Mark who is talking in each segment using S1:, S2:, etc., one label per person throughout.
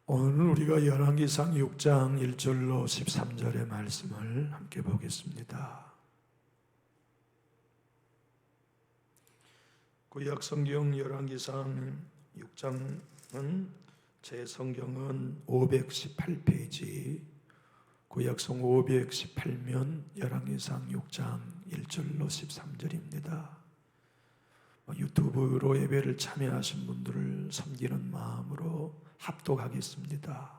S1: 오늘 우리가 열왕기상 6장 1절로 13절의 말씀을 함께 보겠습니다. 구약 성경 열왕기상 6장은 제 성경은 518페이지, 구약성 518면 열왕기상 6장 1절로 13절입니다. 유튜브로 예배를 참여하신 분들을 섬기는 마음으로 합독하겠습니다.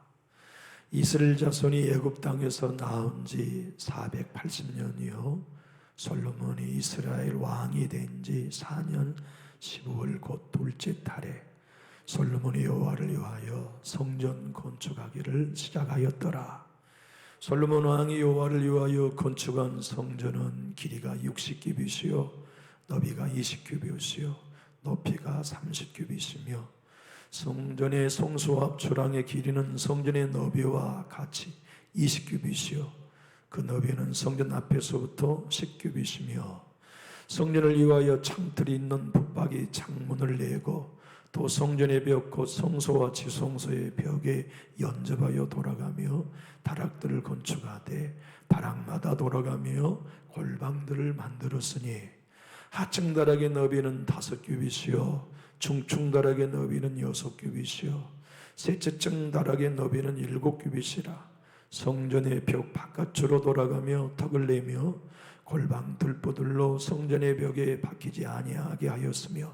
S1: 이스라엘 자손이 애굽 땅에서 나온 지 480년이요 솔로몬이 이스라엘 왕이 된 지 4년 15월 곧 둘째 달에 솔로몬이 여호와를 위하여 성전 건축하기를 시작하였더라. 솔로몬 왕이 여호와를 위하여 건축한 성전은 길이가 60규빗이요 너비가 20규빗이요 높이가 30규빗이며 성전의 성소합 주랑의 길이는 성전의 너비와 같이 20규빗이요 그 너비는 성전 앞에서부터 10규빗이며 성전을 위하여 창틀이 있는 붙박이 창문을 내고 또 성전의 벽 곧 성소와 지성소의 벽에 연접하여 돌아가며 다락들을 건축하되 다락마다 돌아가며 골방들을 만들었으니 하층 다락의 너비는 5규빗이요 중층 다락의 너비는 6규빗이요 셋째층 다락의 너비는 7규빗이라 성전의 벽 바깥으로 돌아가며 턱을 내며 골방 들보들로 성전의 벽에 박히지 아니하게 하였으며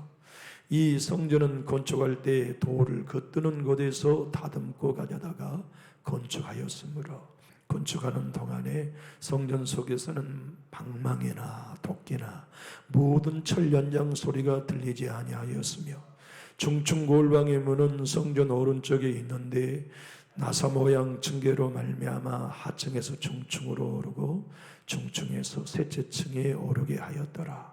S1: 이 성전은 건축할 때 돌을 걷드는 곳에서 다듬고 가져다가 건축하였으므로 건축하는 동안에 성전 속에서는 방망이나 도끼나 모든 철 연장 소리가 들리지 아니하였으며 중층 골방의 문은 성전 오른쪽에 있는데 나사 모양 층계로 말미암아 하층에서 중층으로 오르고 중층에서 셋째 층에 오르게 하였더라.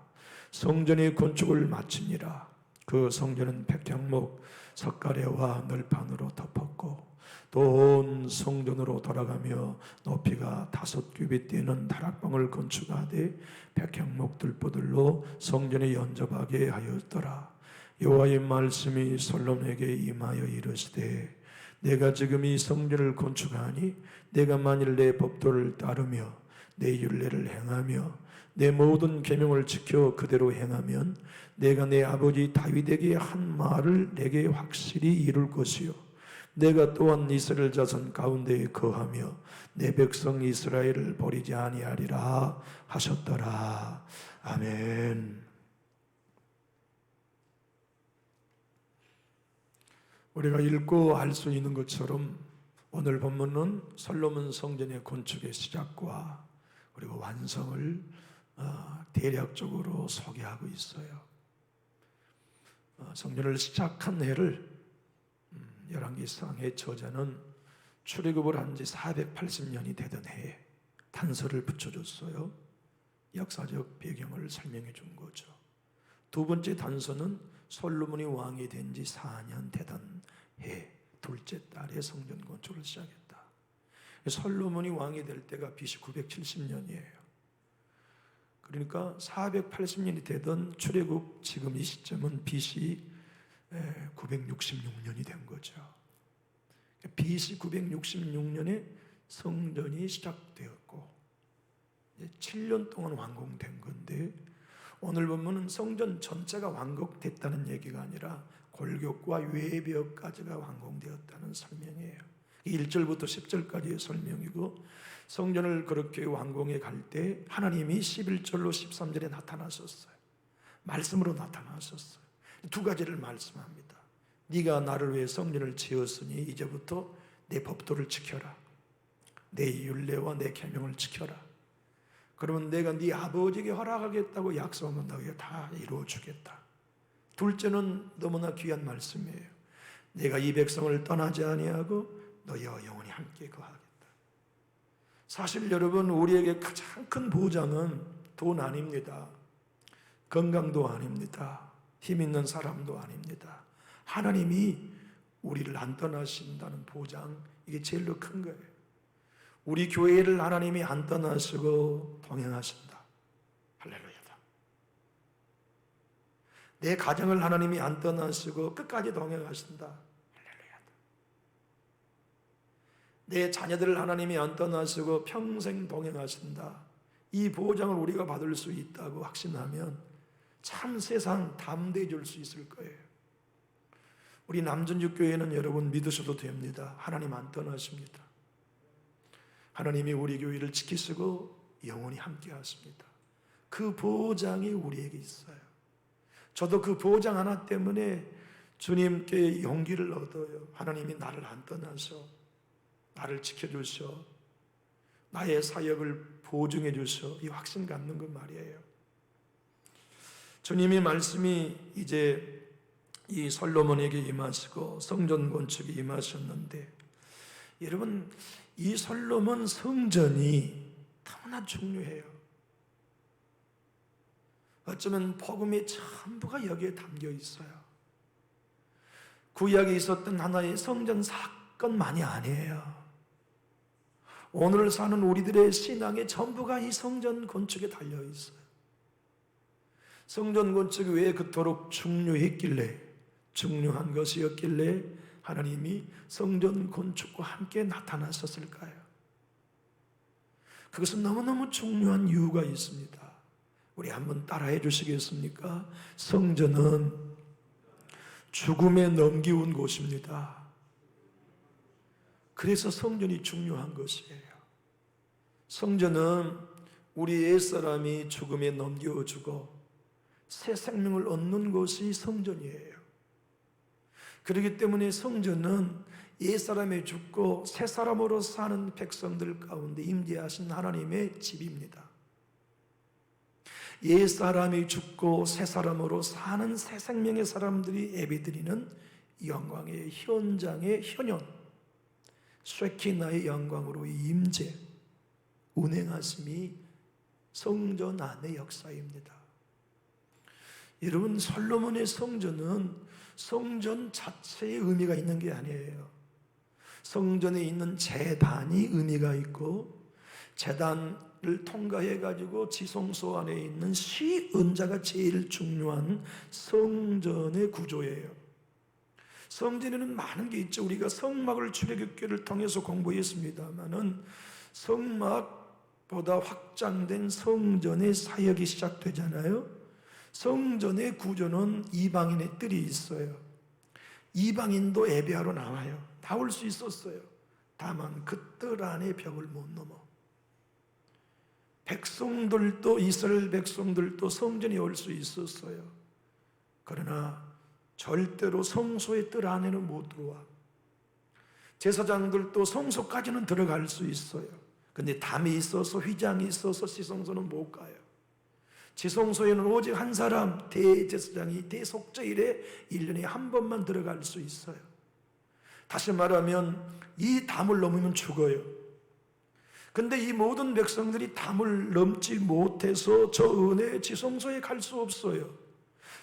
S1: 성전의 건축을 마치니라. 그 성전은 백향목 석가래와 널판으로 덮었고 또 온 성전으로 돌아가며 높이가 5규빗 되는 다락방을 건축하되 백향목 들보들로 성전에 연접하게 하였더라. 여호와의 말씀이 솔로몬에게 임하여 이르시되 내가 지금 이 성전을 건축하니 내가 만일 내 법도를 따르며 내 율례를 행하며 내 모든 계명을 지켜 그대로 행하면 내가 내 아버지 다윗에게 한 말을 내게 확실히 이룰 것이요 내가 또한 이스라엘 자손 가운데에 거하며 내 백성 이스라엘을 버리지 아니하리라 하셨더라. 아멘. 우리가 읽고 알 수 있는 것처럼 오늘 본문은 솔로몬 성전의 건축의 시작과 그리고 완성을 대략적으로 소개하고 있어요. 성전을 시작한 해를 열왕기상의 저자는 출애굽을 한 지 480년이 되던 해에 단서를 붙여줬어요. 역사적 배경을 설명해 준 거죠. 두 번째 단서는 솔로몬이 왕이 된 지 4년 되던 해 둘째 달에 성전 건축을 시작했다. 솔로몬이 왕이 될 때가 BC 970년이에요. 그러니까 480년이 되던 출애굽 지금 이 시점은 BC 966년이 된 거죠. BC 966년에 성전이 시작되었고 7년 동안 완공된 건데 오늘 보면은 성전 전체가 완공됐다는 얘기가 아니라 골격과 외벽까지가 완공되었다는 설명이에요. 1절부터 10절까지의 설명이고 성전을 그렇게 완공해 갈 때 하나님이 11절로 13절에 나타나셨어요. 말씀으로 나타나셨어요. 두 가지를 말씀합니다. 네가 나를 위해 성전을 지었으니 이제부터 내 법도를 지켜라. 내 율례와 내 계명을 지켜라. 그러면 내가 네 아버지에게 허락하겠다고 약속하면 너희가 다 이루어주겠다. 둘째는 너무나 귀한 말씀이에요. 내가 이 백성을 떠나지 아니하고 너희와 영원히 함께 거하겠다. 사실 여러분 우리에게 가장 큰 보장은 돈 아닙니다. 건강도 아닙니다. 힘 있는 사람도 아닙니다. 하나님이 우리를 안 떠나신다는 보장, 이게 제일로 큰 거예요. 우리 교회를 하나님이 안 떠나시고 동행하신다. 할렐루야다. 내 가정을 하나님이 안 떠나시고 끝까지 동행하신다. 할렐루야다. 내 자녀들을 하나님이 안 떠나시고 평생 동행하신다, 이 보장을 우리가 받을 수 있다고 확신하면 참 세상 담대해 줄 수 있을 거예요. 우리 남전주교회는 여러분 믿으셔도 됩니다. 하나님 안 떠나십니다. 하나님이 우리 교회를 지키시고 영원히 함께 하십니다. 그 보장이 우리에게 있어요. 저도 그 보장 하나 때문에 주님께 용기를 얻어요. 하나님이 나를 안 떠나셔, 나를 지켜주셔, 나의 사역을 보증해 주셔, 이 확신 갖는 것 말이에요. 주님의 말씀이 이제 이 솔로몬에게 임하시고 성전 건축에 임하셨는데, 여러분 이 솔로몬 성전이 너무나 중요해요. 어쩌면 복음의 전부가 여기에 담겨 있어요. 구약에 있었던 하나의 성전 사건만이 아니에요. 오늘 사는 우리들의 신앙의 전부가 이 성전 건축에 달려 있어요. 성전 건축이 왜 그토록 중요한 것이었길래 하나님이 성전 건축과 함께 나타나셨을까요? 그것은 너무너무 중요한 이유가 있습니다. 우리 한번 따라해 주시겠습니까? 성전은 죽음에 넘기운 곳입니다. 그래서 성전이 중요한 것이에요. 성전은 우리 옛사람이 죽음에 넘겨주고 새 생명을 얻는 곳이 성전이에요. 그렇기 때문에 성전은 옛사람이 죽고 새 사람으로 사는 백성들 가운데 임재하신 하나님의 집입니다. 옛사람이 죽고 새 사람으로 사는 새 생명의 사람들이 예배드리는 영광의 현장의 현현, 쉐키나의 영광으로 임재, 운행하심이 성전 안의 역사입니다. 여러분, 솔로몬의 성전은 성전 자체의 의미가 있는 게 아니에요. 성전에 있는 제단이 의미가 있고, 제단을 통과해 가지고 지성소 안에 있는 시은자가 제일 중요한 성전의 구조예요. 성전에는 많은 게 있죠. 우리가 성막을 출애굽기를 통해서 공부했습니다만은 성막보다 확장된 성전의 사역이 시작되잖아요. 성전의 구조는 이방인의 뜰이 있어요. 이방인도 예배하러 나와요. 나올 수 있었어요. 다만 그 뜰 안에 벽을 못 넘어. 백성들도, 이스라엘 백성들도 성전에 올 수 있었어요. 그러나 절대로 성소의 뜰 안에는 못 들어와. 제사장들도 성소까지는 들어갈 수 있어요. 근데 담이 있어서, 휘장이 있어서 지성소는 못 가요. 지성소에는 오직 한 사람, 대제사장이 대속죄일에 1년에 한 번만 들어갈 수 있어요. 다시 말하면 이 담을 넘으면 죽어요. 근데 이 모든 백성들이 담을 넘지 못해서 저 은혜의 지성소에 갈 수 없어요.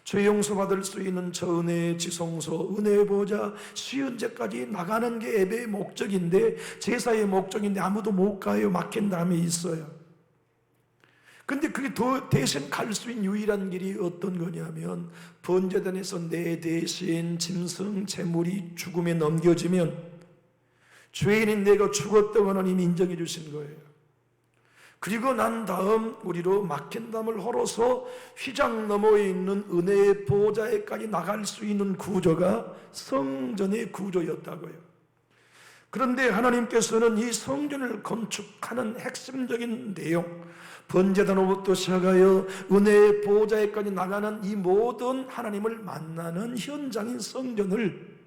S1: 죄 용서 받을 수 있는 저 은혜의 지성소, 은혜의 보좌, 시은제까지 나가는 게 예배의 목적인데, 제사의 목적인데 아무도 못 가요. 막힌 담이 있어요. 근데 그게 대신 갈 수 있는 유일한 길이 어떤 거냐면, 번제단에서 내 대신 짐승 제물이 죽음에 넘겨지면 죄인인 내가 죽었다고 하나님이 인정해 주신 거예요. 그리고 난 다음 우리로 막힌 담을 헐어서 휘장 너머에 있는 은혜의 보좌에까지 나갈 수 있는 구조가 성전의 구조였다고요. 그런데 하나님께서는 이 성전을 건축하는 핵심적인 내용, 번제단으로부터 시작하여 은혜의 보좌에까지 나가는 이 모든 하나님을 만나는 현장인 성전을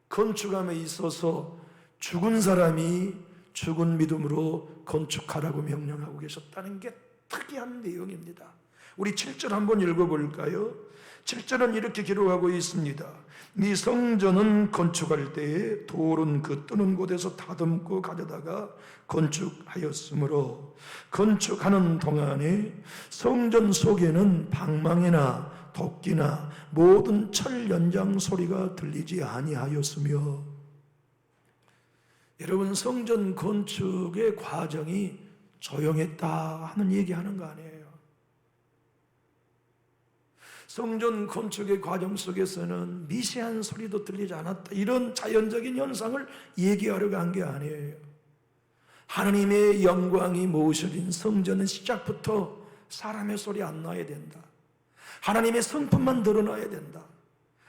S1: 건축함에 있어서 죽은 사람이 죽은 믿음으로 건축하라고 명령하고 계셨다는 게 특이한 내용입니다. 우리 7절 한번 읽어볼까요? 7절은 이렇게 기록하고 있습니다. 네 성전은 건축할 때에 돌은 그 뜨는 곳에서 다듬고 가져다가 건축하였으므로 건축하는 동안에 성전 속에는 방망이나 도끼나 모든 철 연장 소리가 들리지 아니하였으며, 여러분, 성전 건축의 과정이 조용했다 하는 얘기하는 거 아니에요. 성전 건축의 과정 속에서는 미세한 소리도 들리지 않았다, 이런 자연적인 현상을 얘기하려고 한 게 아니에요. 하나님의 영광이 모셔진 성전은 시작부터 사람의 소리 안 나야 된다. 하나님의 성품만 드러나야 된다.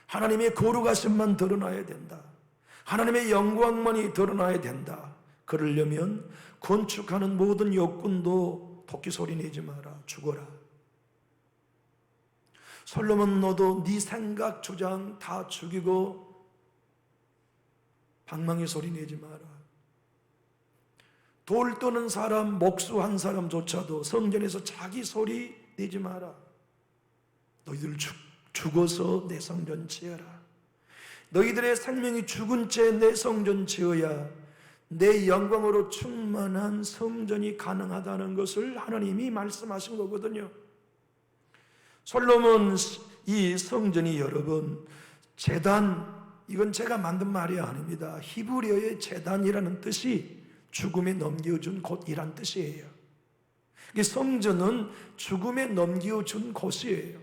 S1: 하나님의 거룩하심만 드러나야 된다. 하나님의 영광만이 드러나야 된다. 그러려면 건축하는 모든 욕군도 토끼 소리 내지 마라. 죽어라. 솔로몬 너도 네 생각 주장 다 죽이고 방망이 소리 내지 마라. 돌 떠는 사람, 목수한 사람조차도 성전에서 자기 소리 내지 마라. 너희들 죽어서 내 성전 지어라. 너희들의 생명이 죽은 채 내 성전 지어야 내 영광으로 충만한 성전이 가능하다는 것을 하나님이 말씀하신 거거든요. 솔로몬 이 성전이 여러분 제단, 이건 제가 만든 말이 아닙니다. 히브리어의 제단이라는 뜻이 죽음에 넘겨준 곳이란 뜻이에요. 성전은 죽음에 넘겨준 곳이에요.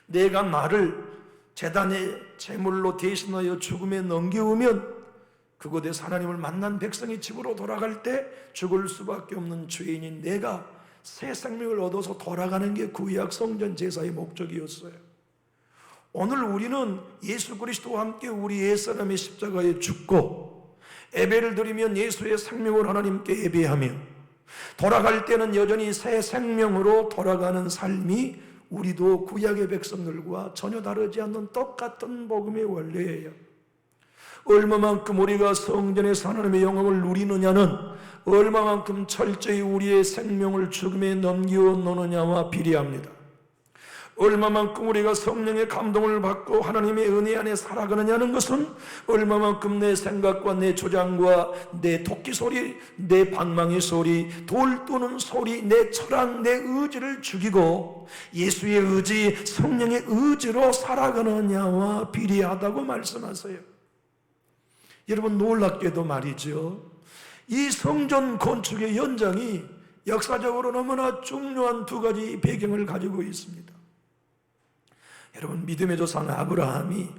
S1: 내가 나를 제단의 제물로 대신하여 죽음에 넘겨오면 그곳에서 하나님을 만난 백성이 집으로 돌아갈 때 죽을 수밖에 없는 죄인인 내가 새 생명을 얻어서 돌아가는 게 구약 성전 제사의 목적이었어요. 오늘 우리는 예수 그리스도와 함께 우리 옛사람의 십자가에 죽고 예배를 드리면 예수의 생명을 하나님께 예배하며 돌아갈 때는 여전히 새 생명으로 돌아가는 삶이 우리도 구약의 백성들과 전혀 다르지 않는 똑같은 복음의 원리예요. 얼마만큼 우리가 성전에서 하나님의 영광을 누리느냐는 얼마만큼 철저히 우리의 생명을 죽음에 넘겨놓느냐와 비례합니다. 얼마만큼 우리가 성령의 감동을 받고 하나님의 은혜 안에 살아가느냐는 것은 얼마만큼 내 생각과 내 주장과 내 토끼 소리, 내 방망이 소리, 돌 떠는 소리, 내 철학, 내 의지를 죽이고 예수의 의지, 성령의 의지로 살아가느냐와 비례하다고 말씀하세요. 여러분 놀랍게도 말이죠, 이 성전 건축의 현장이 역사적으로 너무나 중요한 두 가지 배경을 가지고 있습니다. 여러분 믿음의 조상 아브라함이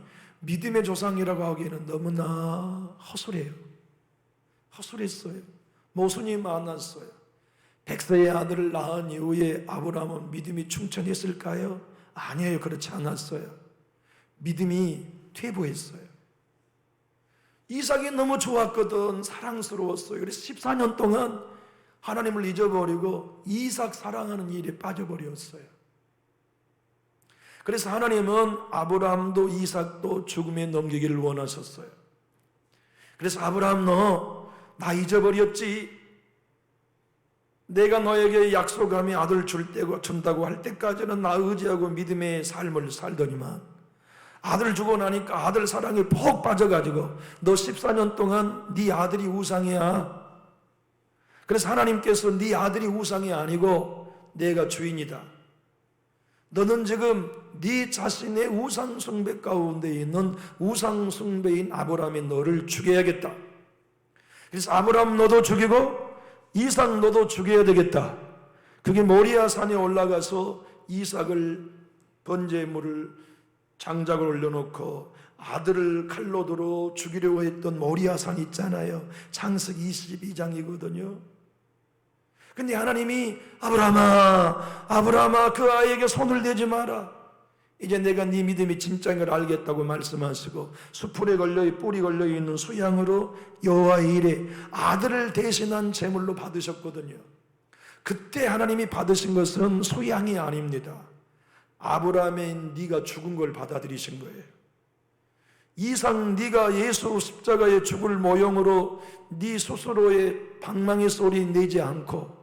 S1: 믿음의 조상이라고 하기에는 너무나 허술해요. 허술했어요. 모순이 많았어요. 100세의 아들을 낳은 이후에 아브라함은 믿음이 충천했을까요? 아니에요. 그렇지 않았어요. 믿음이 퇴보했어요. 이삭이 너무 좋았거든. 사랑스러웠어요. 그래서 14년 동안 하나님을 잊어버리고 이삭 사랑하는 일에 빠져버렸어요. 그래서 하나님은 아브라함도 이삭도 죽음에 넘기기를 원하셨어요. 그래서 아브라함 너 나 잊어버렸지? 내가 너에게 약속하며 아들 준다고 할 때까지는 나 의지하고 믿음의 삶을 살더니만 아들 주고 나니까 아들 사랑에 푹 빠져가지고 너 14년 동안 네 아들이 우상이야. 그래서 하나님께서 네 아들이 우상이 아니고 내가 주인이다. 너는 지금 네 자신의 우상 숭배 가운데 있는 우상 숭배인 아브라함이 너를 죽여야겠다. 그래서 아브라함 너도 죽이고 이삭 너도 죽여야 되겠다. 그게 모리아 산에 올라가서 이삭을 번제물을 장작을 올려놓고 아들을 칼로 들어 죽이려고 했던 모리아 산 있잖아요. 창세기 22장이거든요. 근데 하나님이 아브라함아 그 아이에게 손을 대지 마라. 이제 내가 네 믿음이 진짜인 걸 알겠다고 말씀하시고 수풀에 걸려 뿔이 걸려 있는 수양으로 여호와의 일에 아들을 대신한 제물로 받으셨거든요. 그때 하나님이 받으신 것은 수양이 아닙니다. 아브라함의 네가 죽은 걸 받아들이신 거예요. 이상 네가 예수 십자가에 죽을 모형으로 네 스스로의 방망이 소리 내지 않고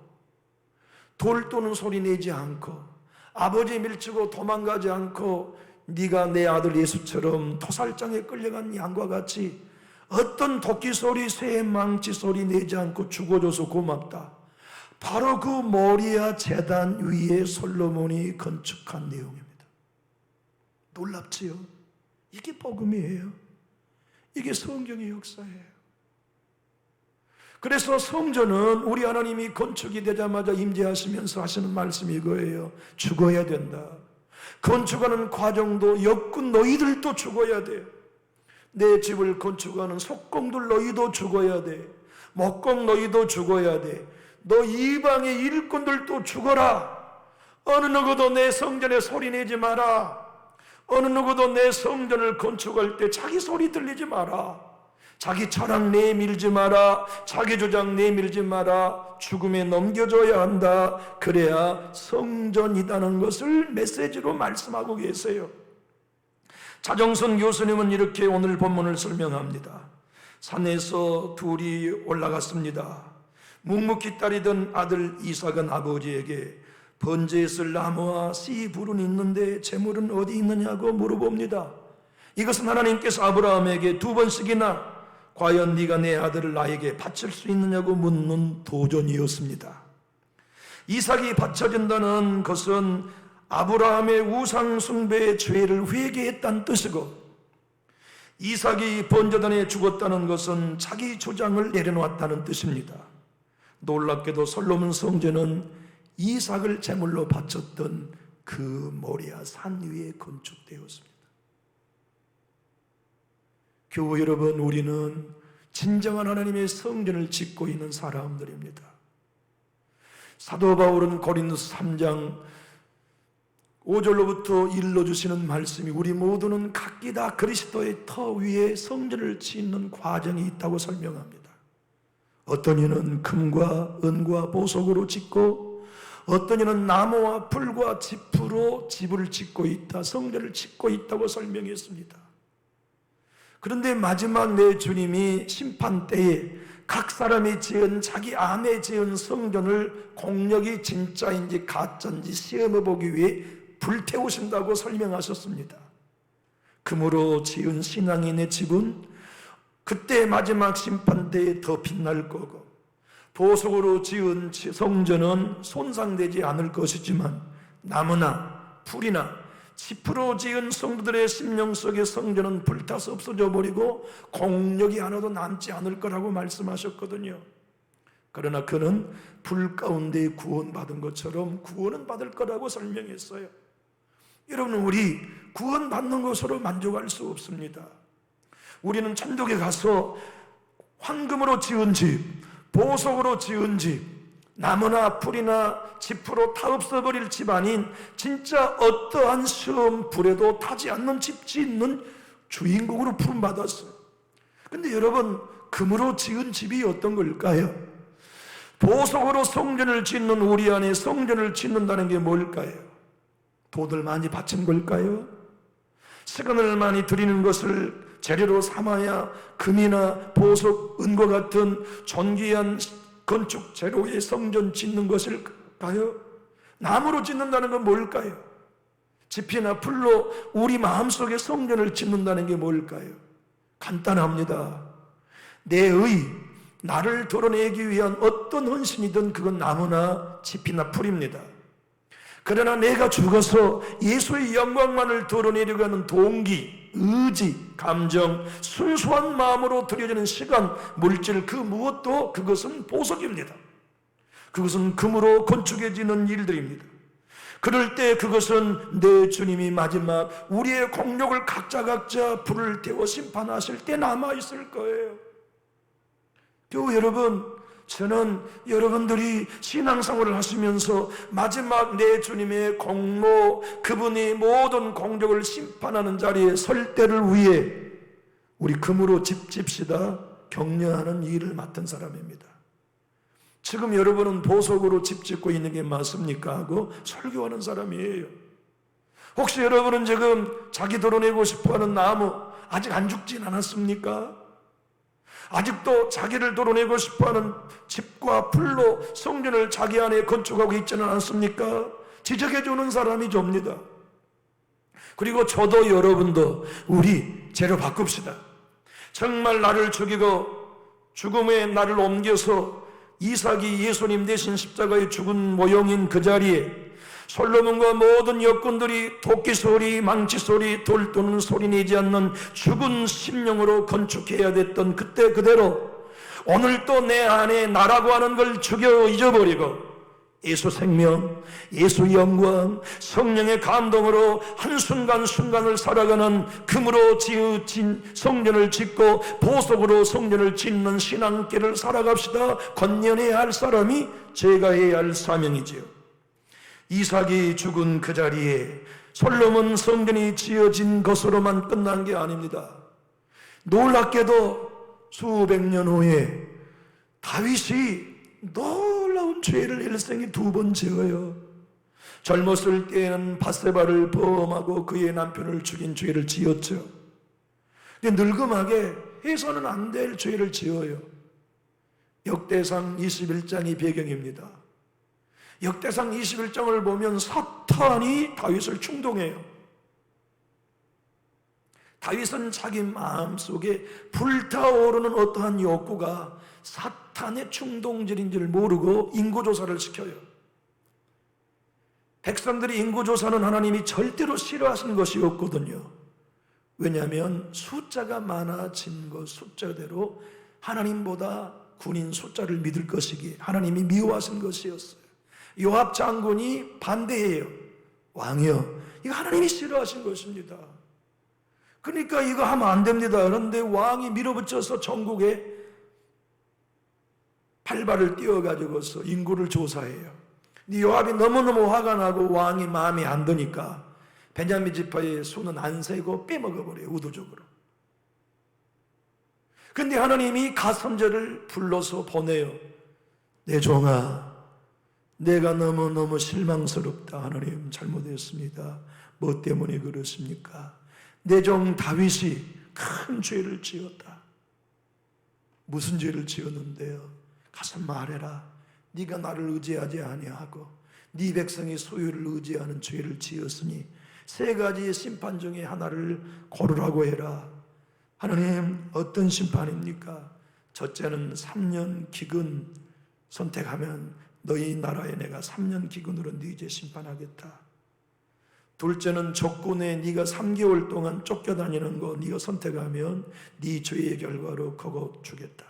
S1: 돌 떠는 소리 내지 않고 아버지 밀치고 도망가지 않고 네가 내 아들 예수처럼 토살장에 끌려간 양과 같이 어떤 토끼 소리, 새 망치 소리 내지 않고 죽어줘서 고맙다. 바로 그 모리아 제단 위에 솔로몬이 건축한 내용입니다. 놀랍지요? 이게 복음이에요. 이게 성경의 역사예요. 그래서 성전은 우리 하나님이 건축이 되자마자 임재하시면서 하시는 말씀이 이거예요. 죽어야 된다. 건축하는 과정도 역군 너희들도 죽어야 돼. 내 집을 건축하는 속공들 너희도 죽어야 돼. 목공 너희도 죽어야 돼. 너 이방의 일꾼들도 죽어라. 어느 누구도 내 성전에 소리내지 마라. 어느 누구도 내 성전을 건축할 때 자기 소리 들리지 마라. 자기 철학 내밀지 마라. 자기 주장 내밀지 마라. 죽음에 넘겨줘야 한다. 그래야 성전이라는 것을 메시지로 말씀하고 계세요. 차정선 교수님은 이렇게 오늘 본문을 설명합니다. 산에서 둘이 올라갔습니다. 묵묵히 따르던 아들 이삭은 아버지에게 번제에 쓸 나무와 씨 불은 있는데 재물은 어디 있느냐고 물어봅니다. 이것은 하나님께서 아브라함에게 2번씩이나 과연 네가 내 아들을 나에게 바칠 수 있느냐고 묻는 도전이었습니다. 이삭이 바쳐진다는 것은 아브라함의 우상 숭배의 죄를 회개했다는 뜻이고, 이삭이 번제단에 죽었다는 것은 자기 주장을 내려놓았다는 뜻입니다. 놀랍게도 솔로몬 성전은 이삭을 제물로 바쳤던 그 모리아 산 위에 건축되었습니다. 교우 여러분, 우리는 진정한 하나님의 성전을 짓고 있는 사람들입니다. 사도 바울은 고린도서 3장 5절로부터 일러주시는 말씀이 우리 모두는 각기 다 그리스도의 터 위에 성전을 짓는 과정이 있다고 설명합니다. 어떤 이는 금과 은과 보석으로 짓고, 어떤 이는 나무와 풀과 짚으로 집을 짓고 있다, 성전을 짓고 있다고 설명했습니다. 그런데 마지막 내 주님이 심판 때에 각 사람이 지은, 자기 안에 지은 성전을 공력이 진짜인지 가짜인지 시험해보기 위해 불태우신다고 설명하셨습니다. 금으로 지은 신앙인의 집은 그때 마지막 심판 때에 더 빛날 거고, 보석으로 지은 성전은 손상되지 않을 것이지만 나무나 풀이나 짚으로 지은 성도들의 심령 속의 성전은 불타서 없어져 버리고 공력이 하나도 남지 않을 거라고 말씀하셨거든요. 그러나 그는 불 가운데 구원받은 것처럼 구원은 받을 거라고 설명했어요. 여러분, 우리 구원받는 것으로 만족할 수 없습니다. 우리는 천국에 가서 황금으로 지은 집, 보석으로 지은 집, 나무나 풀이나 짚으로 다 없어버릴 집 아닌 진짜 어떠한 시험 불에도 타지 않는 집 짓는 주인공으로 부름받았어요. 근데 여러분, 금으로 지은 집이 어떤 걸까요? 보석으로 성전을 짓는 우리 안에 성전을 짓는다는 게 뭘까요? 돈을 많이 바친 걸까요? 시간을 많이 들이는 것을 재료로 삼아야 금이나 보석, 은과 같은 존귀한 건축 재료의 성전 짓는 것일까요? 나무로 짓는다는 건 뭘까요? 짚이나 풀로 우리 마음속에 성전을 짓는다는 게 뭘까요? 간단합니다. 나를 드러내기 위한 어떤 헌신이든 그건 나무나 짚이나 풀입니다. 그러나 내가 죽어서 예수의 영광만을 드러내려고 하는 동기, 의지, 감정, 순수한 마음으로 드려지는 시간, 물질 그 무엇도 그것은 보석입니다. 그것은 금으로 건축해지는 일들입니다. 그럴 때 그것은 내 주님이 마지막 우리의 공력을 각자 불을 태워 심판하실 때 남아있을 거예요. 교우 여러분, 저는 여러분들이 신앙생활을 하시면서 마지막 내 주님의 공로, 그분이 모든 공적을 심판하는 자리에 설 때를 위해 우리 금으로 집 집시다 격려하는 일을 맡은 사람입니다. 지금 여러분은 보석으로 집 짓고 있는 게 맞습니까? 하고 설교하는 사람이에요. 혹시 여러분은 지금 자기 드러내고 싶어하는 나무 아직 안 죽진 않았습니까? 아직도 자기를 드러내고 싶어하는 집과 풀로 성전을 자기 안에 건축하고 있지는 않습니까? 지적해주는 사람이 접니다. 그리고 저도 여러분도 우리 죄로 바꿉시다. 정말 나를 죽이고 죽음에 나를 옮겨서 이삭이 예수님 대신 십자가에 죽은 모형인 그 자리에 솔로몬과 모든 역군들이 토끼 소리, 망치 소리, 돌 도는 소리 내지 않는 죽은 심령으로 건축해야 됐던 그때 그대로 오늘 또 내 안에 나라고 하는 걸 죽여 잊어버리고 예수 생명, 예수 영광, 성령의 감동으로 한순간순간을 살아가는 금으로 지어진 성전을 짓고 보석으로 성전을 짓는 신앙길을 살아갑시다. 건면해야 할 사람이 제가 해야 할 사명이지요. 이삭이 죽은 그 자리에 솔로몬 성전이 지어진 것으로만 끝난 게 아닙니다. 놀랍게도 수백 년 후에 다윗이 놀라운 죄를 일생에 2번 지어요. 젊었을 때에는 밧세바를 범하고 그의 남편을 죽인 죄를 지었죠. 근데 늙음하게 해서는 안 될 죄를 지어요. 역대상 21장이 배경입니다. 역대상 21장을 보면 사탄이 다윗을 충동해요. 다윗은 자기 마음속에 불타오르는 어떠한 욕구가 사탄의 충동질인지를 모르고 인구조사를 시켜요. 백성들이 인구조사는 하나님이 절대로 싫어하시는 것이었거든요. 왜냐하면 숫자가 많아진 것 숫자대로 하나님보다 군인 숫자를 믿을 것이기에 하나님이 미워하시는 것이었어요. 요압 장군이 반대해요. 왕이요, 이거 하나님이 싫어하신 것입니다. 그러니까 이거 하면 안 됩니다. 그런데 왕이 밀어붙여서 전국에 팔발을 띄워가지고서 인구를 조사해요. 근데 요압이 너무너무 화가 나고 왕이 마음에 안 드니까 베냐민 지파의 수는 안 세고 빼먹어버려요. 의도적으로. 근데 하나님이 갓 선지자를 불러서 보내요. 내 종아, 내가 너무너무 실망스럽다. 하나님 잘못했습니다. 뭐 때문에 그렇습니까? 내 종 다윗이 큰 죄를 지었다. 무슨 죄를 지었는데요? 가서 말해라. 네가 나를 의지하지 아니하고 네 백성이 소유를 의지하는 죄를 지었으니 3가지의 심판 중에 하나를 고르라고 해라. 하나님, 어떤 심판입니까? 첫째는 3년 기근 선택하면 너희 나라에 내가 3년 기근으로 네 죄 심판하겠다. 둘째는 적군에 네가 3개월 동안 쫓겨다니는 거 네가 선택하면 네 죄의 결과로 그거 주겠다.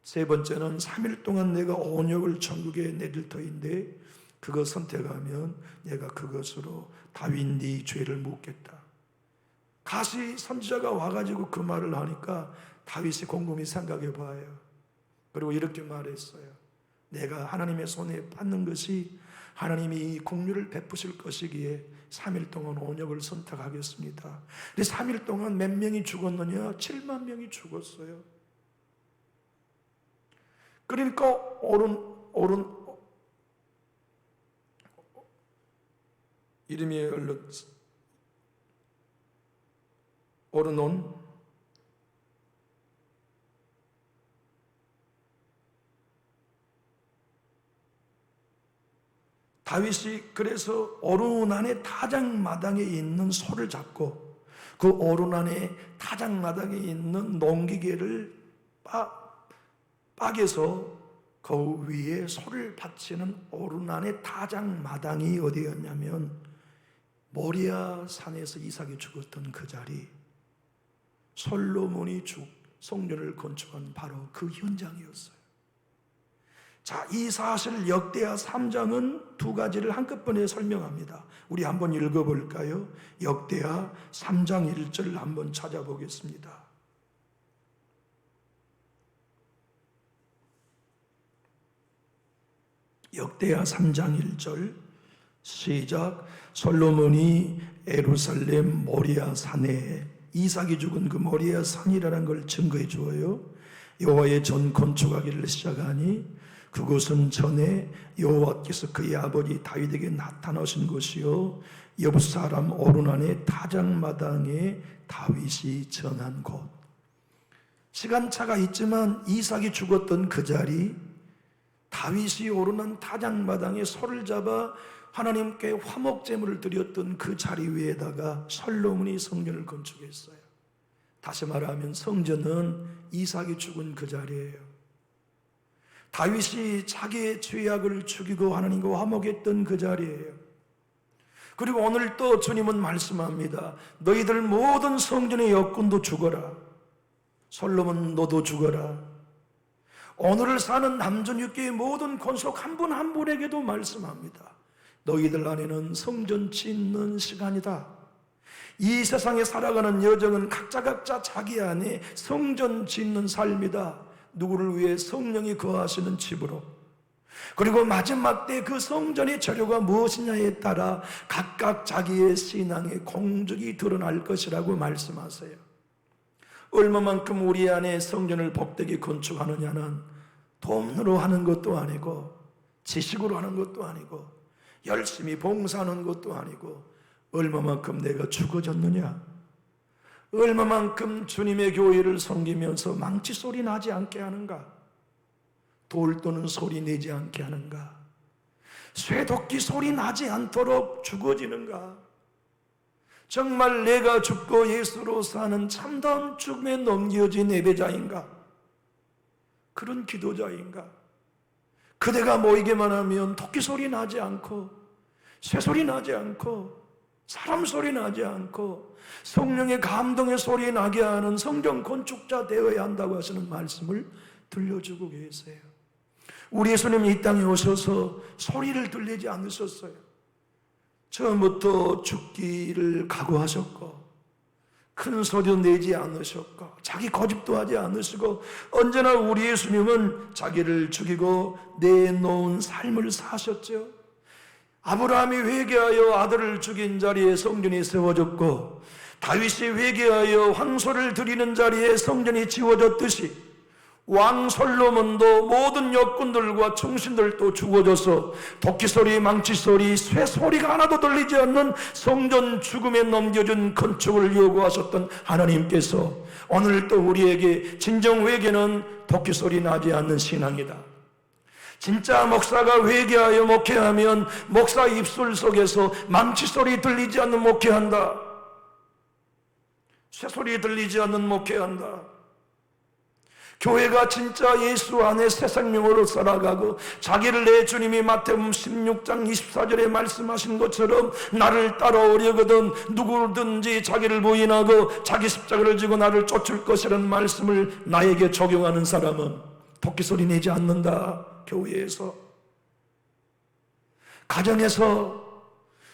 S1: 세 번째는 3일 동안 내가 온역을 천국에 내릴 터인데 그거 선택하면 내가 그것으로 다윗 네 죄를 묻겠다. 가시 선지자가 와가지고 그 말을 하니까 다윗이 곰곰이 생각해 봐요. 그리고 이렇게 말했어요. 내가 하나님의 손에 받는 것이 하나님이 이 긍휼을 베푸실 것이기에 3일 동안 온역을 선택하겠습니다. 근데 3일 동안 몇 명이 죽었느냐? 7만 명이 죽었어요. 그러니까 이름이 오르논 다윗이 그래서 오르난의 타작마당에 있는 소를 잡고 그 오르난의 타작마당에 있는 농기계를 빡여서 그 위에 소를 바치는 오르난의 타작마당이 어디였냐면 모리아 산에서 이삭이 죽었던 그 자리, 솔로몬이 성전을 건축한 바로 그 현장이었어요. 자, 이 사실 역대하 3장은 2가지를 한꺼번에 설명합니다. 우리 한번 읽어볼까요? 역대하 3장 1절 한번 찾아보겠습니다. 역대하 3장 1절 시작. 솔로몬이 예루살렘 모리아 산에, 이삭이 죽은 그 모리아 산이라는 걸 증거해 주어요. 여호와의 전 건축하기를 시작하니 그곳은 전에 여호와께서 그의 아버지 다윗에게 나타나신 곳이요 여부 사람 오르난의 타작마당에 다윗이 전한 곳. 시간차가 있지만 이삭이 죽었던 그 자리, 다윗이 오르난 타작마당에 소를 잡아 하나님께 화목제물을 드렸던 그 자리 위에다가 솔로몬이 성전을 건축했어요. 다시 말하면 성전은 이삭이 죽은 그 자리예요. 다윗이 자기의 죄악을 죽이고 하나님과 화목했던 그 자리예요. 그리고 오늘 또 주님은 말씀합니다. 너희들 모든 성전의 역군도 죽어라. 솔로몬 너도 죽어라. 오늘을 사는 남존육교의 모든 권속 한 분 한 분에게도 말씀합니다. 너희들 안에는 성전 짓는 시간이다. 이 세상에 살아가는 여정은 각자 자기 안에 성전 짓는 삶이다. 누구를 위해? 성령이 거하시는 집으로. 그리고 마지막 때 그 성전의 재료가 무엇이냐에 따라 각각 자기의 신앙의 공적이 드러날 것이라고 말씀하세요. 얼마만큼 우리 안에 성전을 복되게 건축하느냐는 돈으로 하는 것도 아니고 지식으로 하는 것도 아니고 열심히 봉사하는 것도 아니고 얼마만큼 내가 죽어졌느냐, 얼마만큼 주님의 교회를 섬기면서 망치 소리 나지 않게 하는가, 돌 떠는 소리 내지 않게 하는가, 쇠도끼 소리 나지 않도록 죽어지는가, 정말 내가 죽고 예수로 사는 참다운 죽음에 넘겨진 예배자인가, 그런 기도자인가. 그대가 모이기만 하면 토끼 소리 나지 않고 새 소리 나지 않고 사람 소리 나지 않고 성령의 감동의 소리 나게 하는 성전 건축자 되어야 한다고 하시는 말씀을 들려주고 계세요. 우리 예수님이 이 땅에 오셔서 소리를 들리지 않으셨어요. 처음부터 죽기를 각오하셨고 큰 소리도 내지 않으셨고 자기 고집도 하지 않으시고 언제나 우리 예수님은 자기를 죽이고 내놓은 삶을 사셨죠. 아브라함이 회개하여 아들을 죽인 자리에 성전이 세워졌고 다윗이 회개하여 황소를 드리는 자리에 성전이 지워졌듯이 왕 솔로몬도 모든 역군들과 충신들도 죽어져서 도끼소리, 망치소리, 쇠소리가 하나도 들리지 않는 성전 죽음에 넘겨준 건축을 요구하셨던 하나님께서 오늘 또 우리에게 진정 회개는 도끼소리 나지 않는 신앙이다. 진짜 목사가 회개하여 목회하면 목사 입술 속에서 망치소리 들리지 않는 목회한다. 쇠소리 들리지 않는 목회한다. 교회가 진짜 예수 안에 새 생명으로 살아가고 자기를 내 주님이 마태복음 16장 24절에 말씀하신 것처럼 나를 따라오려거든 누구든지 자기를 부인하고 자기 십자가를 지고 나를 쫓을 것이라는 말씀을 나에게 적용하는 사람은 토끼소리 내지 않는다. 교회에서, 가정에서,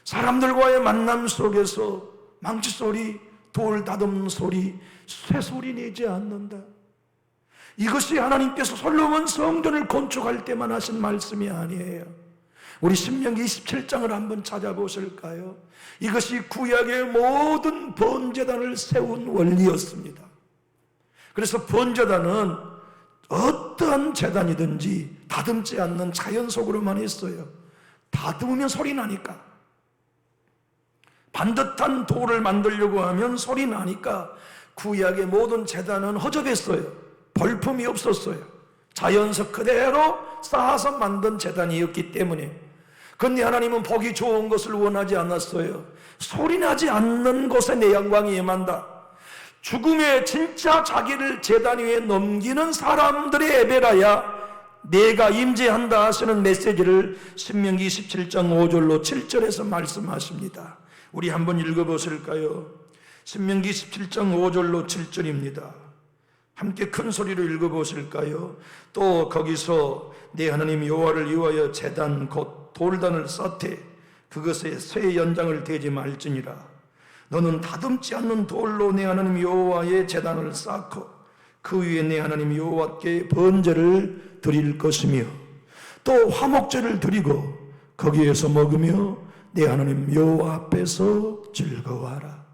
S1: 사람들과의 만남 속에서 망치소리, 돌 다듬는 소리, 쇠소리 내지 않는다. 이것이 하나님께서 솔로몬 성전을 건축할 때만 하신 말씀이 아니에요. 우리 신명기 27장을 한번 찾아보실까요? 이것이 구약의 모든 번제단을 세운 원리였습니다. 그래서 번제단은 어떠한 제단이든지 다듬지 않는 자연 속으로만 했어요. 다듬으면 소리 나니까. 반듯한 돌을 만들려고 하면 소리 나니까 구약의 모든 제단은 허접했어요. 벌품이 없었어요. 자연석 그대로 쌓아서 만든 제단이었기 때문에. 그런데 하나님은 보기 좋은 것을 원하지 않았어요. 소리나지 않는 곳에 내 영광이 임한다. 죽음에 진짜 자기를 제단 위에 넘기는 사람들의 예배라야 내가 임재한다 하시는 메시지를 신명기 27장 5절로 7절에서 말씀하십니다. 우리 한번 읽어보실까요? 신명기 17장 5절로 7절입니다. 함께 큰 소리로 읽어보실까요? 또 거기서 내 하나님 여호와를 위하여 제단 곧 돌단을 쌓되 그것에 쇠 연장을 대지 말지니라. 너는 다듬지 않는 돌로 내 하나님 여호와의 제단을 쌓고 그 위에 내 하나님 여호와께 번제를 드릴 것이며 또 화목제를 드리고 거기에서 먹으며 내 하나님 여호와 앞에서 즐거워하라.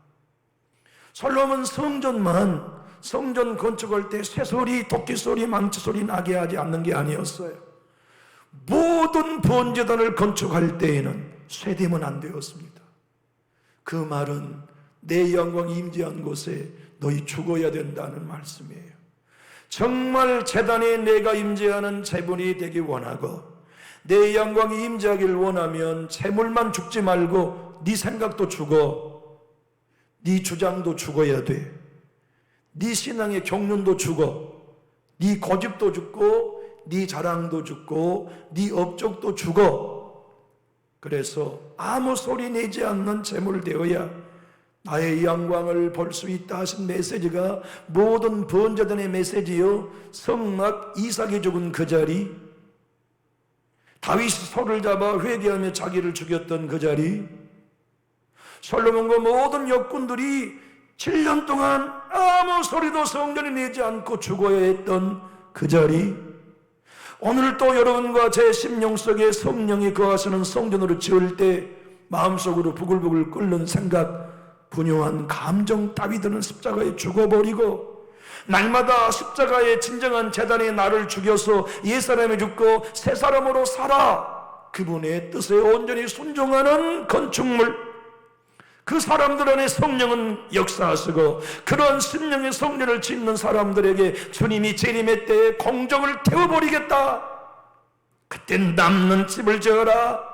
S1: 솔로몬 성전 건축할 때 쇠소리, 도끼소리, 망치소리 나게 하지 않는 게 아니었어요. 모든 번제단을 건축할 때에는 쇠되면 안 되었습니다. 그 말은 내 영광이 임재한 곳에 너희 죽어야 된다는 말씀이에요. 정말 제단에 내가 임재하는 제물이 되기 원하고 내 영광이 임재하길 원하면 제물만 죽지 말고 네 생각도 죽어, 네 주장도 죽어야 돼. 네 신앙의 경륜도 죽어, 네 고집도 죽고 네 자랑도 죽고 네 업적도 죽어. 그래서 아무 소리 내지 않는 제물 되어야 나의 영광을 볼 수 있다 하신 메시지가 모든 번제단의 메시지요. 성막 이삭이 죽은 그 자리, 다윗이 소를 잡아 회개하며 자기를 죽였던 그 자리, 솔로몬과 모든 역군들이 7년 동안 아무 소리도 성전에 내지 않고 죽어야 했던 그 자리, 오늘 또 여러분과 제 심령 속에 성령이 거하시는 성전으로 지을 때 마음속으로 부글부글 끓는 생각, 분유한 감정 따위들은 십자가에 죽어버리고, 날마다 십자가의 진정한 제단에 나를 죽여서 옛사람이 죽고 새 사람으로 살아 그분의 뜻에 온전히 순종하는 건축물, 그 사람들 안에 성령은 역사하시고, 그런 심령의 성전을 짓는 사람들에게 주님이 재림의 때에 공적을 태워버리겠다. 그때 남는 집을 지어라.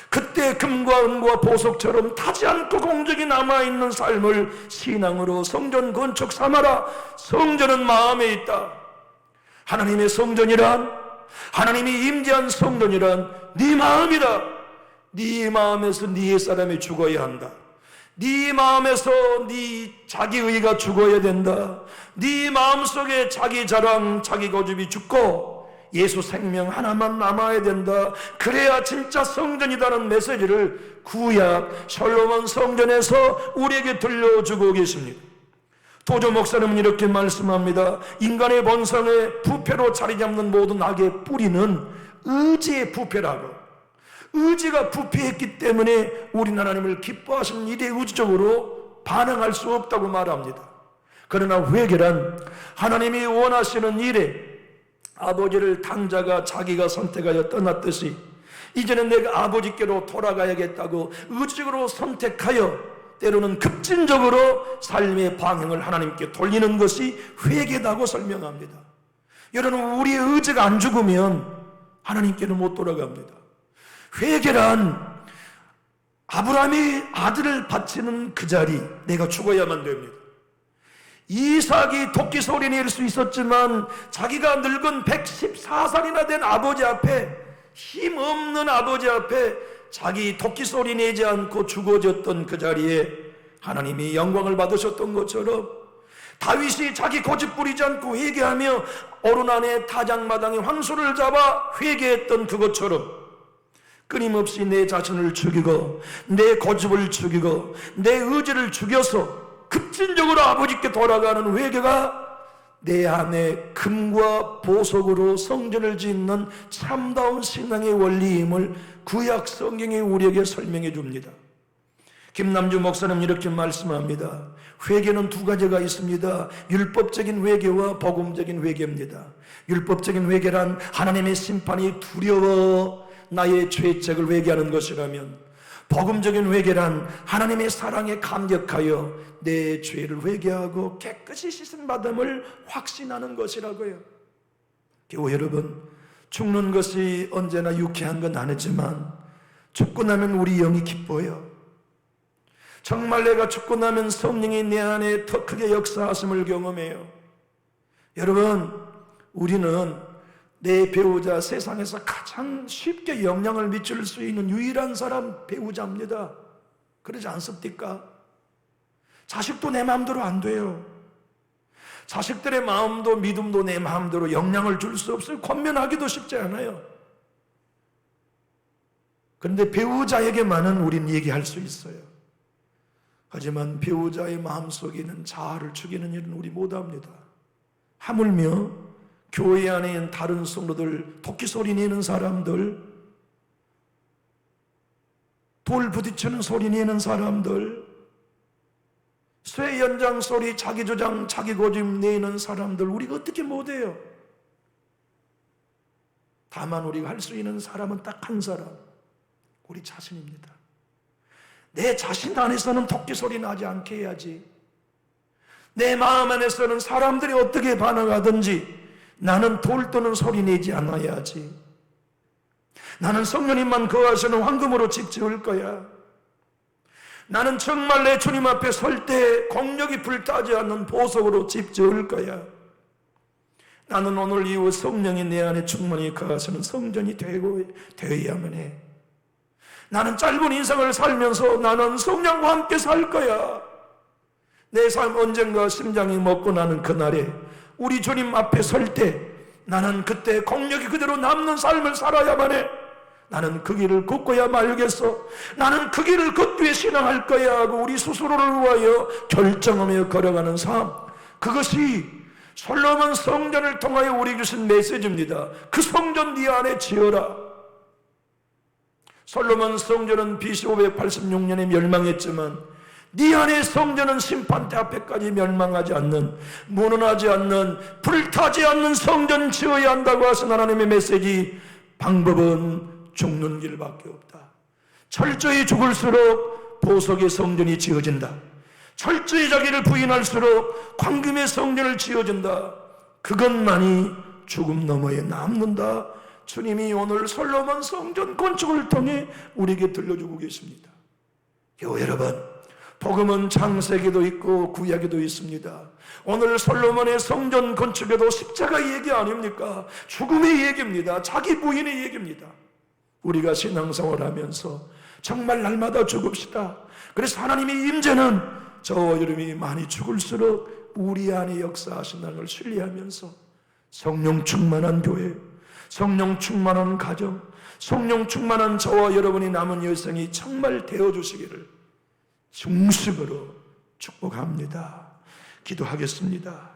S1: 그때 금과 은과 보석처럼 타지 않고 공적이 남아있는 삶을 신앙으로 성전 건축 삼아라. 성전은 마음에 있다. 하나님의 성전이란, 하나님이 임재한 성전이란 네 마음이다. 네 마음에서 네 사람이 죽어야 한다. 네 마음에서 네 자기의가 죽어야 된다. 네 마음속에 자기 자랑, 자기 고집이 죽고 예수 생명 하나만 남아야 된다. 그래야 진짜 성전이다는 메시지를 구약 솔로몬 성전에서 우리에게 들려주고 계십니다. 도조 목사님은 이렇게 말씀합니다. 인간의 본성에 부패로 자리 잡는 모든 악의 뿌리는 의지의 부패라고. 의지가 부패했기 때문에 우리 하나님을 기뻐하시는 일에 의지적으로 반응할 수 없다고 말합니다. 그러나 회개란 하나님이 원하시는 일에 아버지를 당자가 자기가 선택하여 떠났듯이 이제는 내가 아버지께로 돌아가야겠다고 의지적으로 선택하여 때로는 급진적으로 삶의 방향을 하나님께 돌리는 것이 회개다고 설명합니다. 여러분, 우리의 의지가 안 죽으면 하나님께는 못 돌아갑니다. 회개란 아브라함이 아들을 바치는 그 자리, 내가 죽어야만 됩니다. 이삭이 토끼 소리 낼 수 있었지만 자기가 늙은 114살이나 된 아버지 앞에, 힘없는 아버지 앞에 자기 토끼 소리 내지 않고 죽어졌던 그 자리에 하나님이 영광을 받으셨던 것처럼, 다윗이 자기 고집 부리지 않고 회개하며 어른 안에 타작마당에 황소를 잡아 회개했던 그것처럼 끊임없이 내 자신을 죽이고 내 고집을 죽이고 내 의지를 죽여서 급진적으로 아버지께 돌아가는 회개가 내 안에 금과 보석으로 성전을 짓는 참다운 신앙의 원리임을 구약 성경이 우리에게 설명해 줍니다. 김남주 목사님 이렇게 말씀합니다. 회개는 두 가지가 있습니다. 율법적인 회개와 복음적인 회개입니다. 율법적인 회개란 하나님의 심판이 두려워 나의 죄책을 회개하는 것이라면, 복음적인 회개란 하나님의 사랑에 감격하여 내 죄를 회개하고 깨끗이 씻음받음을 확신하는 것이라고요. 교우 여러분, 죽는 것이 언제나 유쾌한 건 아니지만 죽고 나면 우리 영이 기뻐요. 정말 내가 죽고 나면 성령이 내 안에 더 크게 역사하심을 경험해요. 여러분, 우리는 내 배우자, 세상에서 가장 쉽게 영향을 미칠 수 있는 유일한 사람 배우자입니다. 그러지 않습니까? 자식도 내 마음대로 안 돼요. 자식들의 마음도 믿음도 내 마음대로 영향을 줄 수 없어요. 권면하기도 쉽지 않아요. 그런데 배우자에게만은 우린 얘기할 수 있어요. 하지만 배우자의 마음속에 있는 자아를 죽이는 일은 우리 못합니다. 하물며 교회 안에 있는 다른 성도들, 토끼 소리 내는 사람들, 돌 부딪히는 소리 내는 사람들, 쇠 연장 소리, 자기 주장, 자기 고집 내는 사람들, 우리가 어떻게 못해요? 다만 우리가 할 수 있는 사람은 딱 한 사람, 우리 자신입니다. 내 자신 안에서는 토끼 소리 나지 않게 해야지. 내 마음 안에서는 사람들이 어떻게 반응하든지 나는 돌 떠는 소리 내지 않아야지. 나는 성령님만 거하시는 황금으로 집 지을 거야. 나는 정말 내 주님 앞에 설 때 공력이 불타지 않는 보석으로 집 지을 거야. 나는 오늘 이후 성령이 내 안에 충만히 거하시는 성전이 되어야만 해. 나는 짧은 인생을 살면서 나는 성령과 함께 살 거야. 내 삶 언젠가 심장이 먹고 나는 그날에 우리 주님 앞에 설 때 나는 그때 공력이 그대로 남는 삶을 살아야만 해. 나는 그 길을 걷고야 말겠어. 나는 그 길을 걷기 위해 신앙할 거야 하고 우리 스스로를 위하여 결정하며 걸어가는 삶, 그것이 솔로몬 성전을 통하여 우리에게 주신 메시지입니다. 그 성전 네 안에 지어라. 솔로몬 성전은 BC 586년에 멸망했지만 네 안의 성전은 심판대 앞에까지 멸망하지 않는, 무너나지 않는, 불타지 않는 성전 지어야 한다고 하신 하나님의 메시지. 방법은 죽는 길밖에 없다. 철저히 죽을수록 보석의 성전이 지어진다. 철저히 자기를 부인할수록 황금의 성전을 지어준다. 그것만이 죽음 너머에 남는다. 주님이 오늘 솔로몬 성전 건축을 통해 우리에게 들려주고 계십니다. 여러분, 복음은 창세기도 있고 구약에도 있습니다. 오늘 솔로몬의 성전 건축에도 십자가의 얘기 아닙니까? 죽음의 얘기입니다. 자기 부인의 얘기입니다. 우리가 신앙생활 하면서 정말 날마다 죽읍시다. 그래서 하나님의 임재는 저와 여러분이 많이 죽을수록 우리 안에 역사하신다는 걸 신뢰하면서 성령 충만한 교회, 성령 충만한 가정, 성령 충만한 저와 여러분이 남은 여생이 정말 되어주시기를 중심으로 축복합니다. 기도하겠습니다.